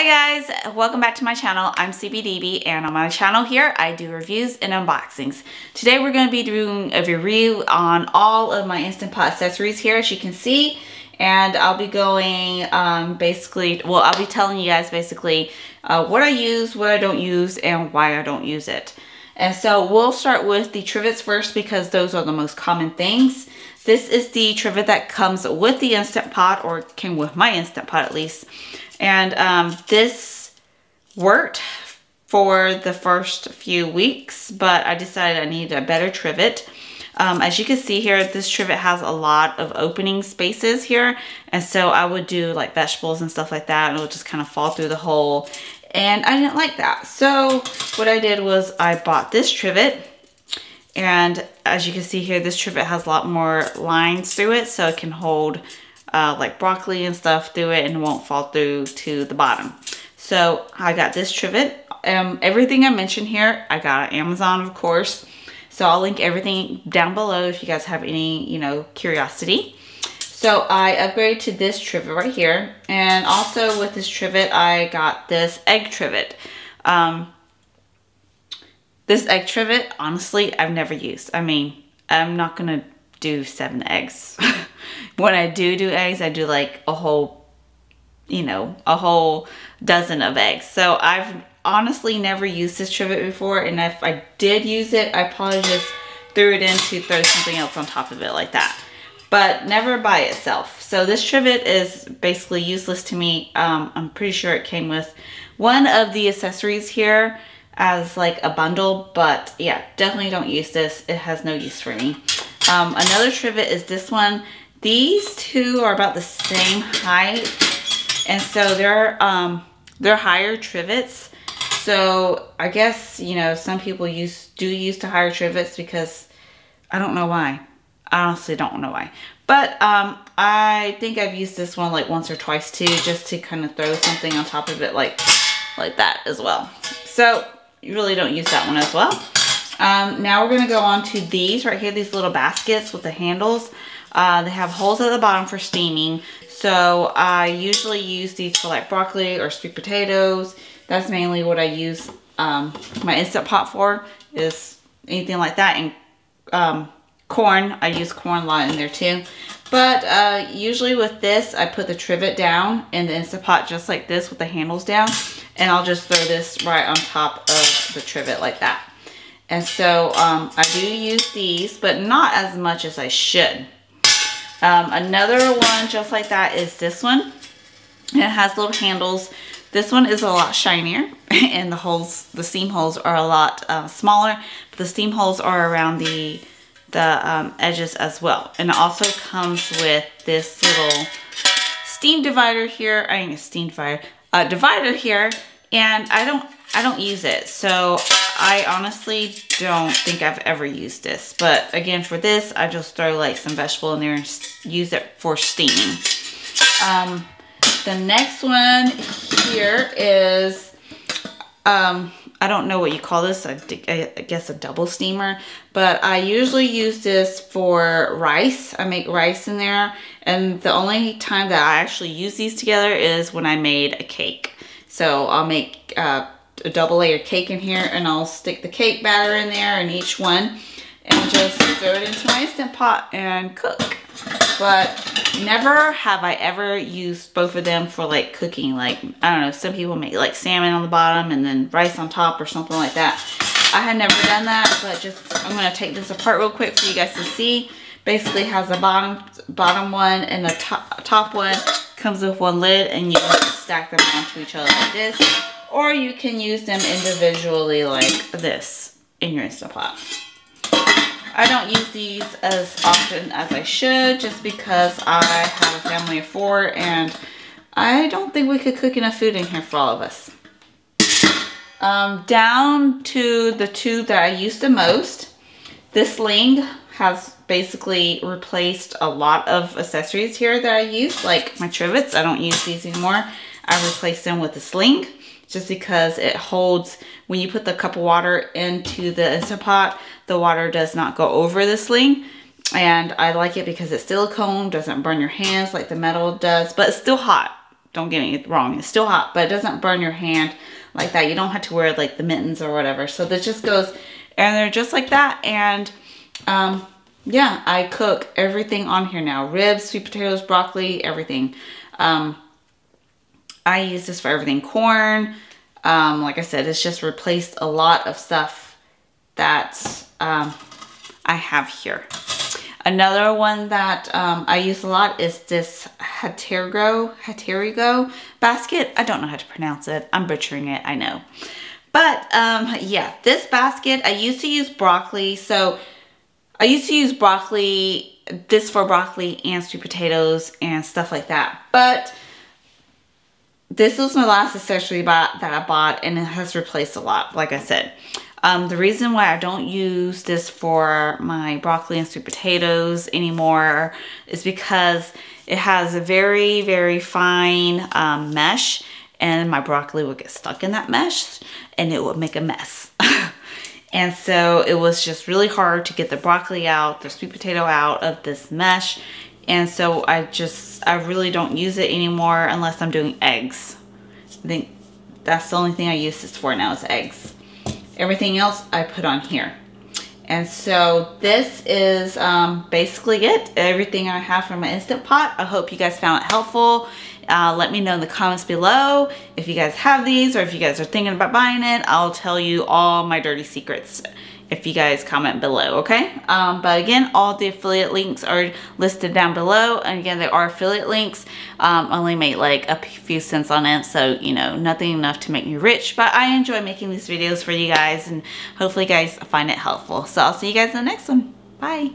Hi guys, welcome back to my channel. I'm SEEBIEDEEBIE, and on my channel here I do reviews and unboxings. Today we're going to be doing a review on all of my Instant Pot accessories here, as you can see, and I'll be going I'll be telling you guys basically what I use, what I don't use, and why I don't use it. And so we'll start with the trivets first because those are the most common things. This is the trivet that comes with the Instant Pot, or came with my Instant Pot at least. And this worked for the first few weeks, but I decided I needed a better trivet. As you can see here, this trivet has a lot of opening spaces here, and so I would do like vegetables and stuff like that, and it would just kind of fall through the hole, and I didn't like that. So what I did was I bought this trivet, and as you can see here, this trivet has a lot more lines through it, so it can hold like broccoli and stuff through it and it won't fall through to the bottom. So I got this trivet. Everything I mentioned here I got on Amazon, of course, so I'll link everything down below if you guys have any curiosity. So I upgraded to this trivet right here, and also with this trivet I got this egg trivet. This egg trivet, honestly, I've never used. I mean, I'm not gonna do 7 eggs. When I do eggs, I do like a whole dozen of eggs. So I've honestly never used this trivet before, and if I did use it, I probably just threw it in to throw something else on top of it like that, but never by itself. So this trivet is basically useless to me. I'm pretty sure it came with one of the accessories here as like a bundle, but yeah, definitely don't use this. It has no use for me. Another trivet is this one. These two are about the same height, and so they're higher trivets. So I guess some people do use the higher trivets because I don't know why. I honestly don't know why. But I think I've used this one like once or twice too, just to kind of throw something on top of it like that as well. So you really don't use that one as well. Now we're gonna go on to these right here, these little baskets with the handles. They have holes at the bottom for steaming. So I usually use these for like broccoli or sweet potatoes. That's mainly what I use my Instant Pot for, is anything like that. And corn, I use corn a lot in there too. But usually with this, I put the trivet down in the Instant Pot just like this with the handles down. And I'll just throw this right on top of the trivet like that. And so I do use these, but not as much as I should. Another one just like that is this one. It has little handles. This one is a lot shinier, and the seam holes are a lot smaller, but the seam holes are around the edges as well. And it also comes with this little steam divider here. Divider here, and I don't use it, so I honestly don't think I've ever used this. But again, for this, I just throw like some vegetable in there and use it for steaming. The next one here is, I don't know what you call this. I guess a double steamer, but I usually use this for rice. I make rice in there, and the only time that I actually use these together is when I made a cake. So I'll make a double layer cake in here, and I'll stick the cake batter in there in each one and just throw it into my Instant Pot and cook. But never have I ever used both of them for like cooking. Like, I don't know, some people make like salmon on the bottom and then rice on top or something like that. I had never done that, but I'm gonna take this apart real quick for you guys to see. Basically has a bottom one and the top one. Comes with one lid, and you can stack them onto each other like this, or you can use them individually like this in your Instant Pot. I don't use these as often as I should, just because I have a family of 4 and I don't think we could cook enough food in here for all of us. Down to the 2 that I use the most. This sling has basically replaced a lot of accessories here that I use, like my trivets. I don't use these anymore. I replaced them with a sling just because it holds, when you put the cup of water into the Instant Pot, the water does not go over the sling. And I like it because it's silicone, doesn't burn your hands like the metal does, but it's still hot. Don't get me wrong, it's still hot, but it doesn't burn your hand like that. You don't have to wear like the mittens or whatever. So this just goes, and they're just like that. And yeah, I cook everything on here now. Ribs, sweet potatoes, broccoli, everything. I use this for everything. Corn, like I said, it's just replaced a lot of stuff that I have here. Another one that I use a lot is this Hatterigo basket. I don't know how to pronounce it. I'm butchering it, I know. But yeah, this basket, I used to use broccoli. So I used to use broccoli, this for broccoli and sweet potatoes and stuff like that. But this was my last accessory that I bought, and it has replaced a lot, like I said. The reason why I don't use this for my broccoli and sweet potatoes anymore is because it has a very, very fine mesh, and my broccoli would get stuck in that mesh and it would make a mess. And so it was just really hard to get the broccoli out, the sweet potato out of this mesh. And so I really don't use it anymore unless I'm doing eggs. I think that's the only thing I use this for now is eggs. Everything else I put on here. And so this is basically it. Everything I have from my Instant Pot. I hope you guys found it helpful. Let me know in the comments below if you guys have these or if you guys are thinking about buying it. I'll tell you all my dirty secrets if you guys comment below, okay? But again, all the affiliate links are listed down below. And again, they are affiliate links. Only make like a few cents on it, so you know, nothing enough to make me rich. But I enjoy making these videos for you guys, and hopefully you guys find it helpful. So I'll see you guys in the next one. Bye.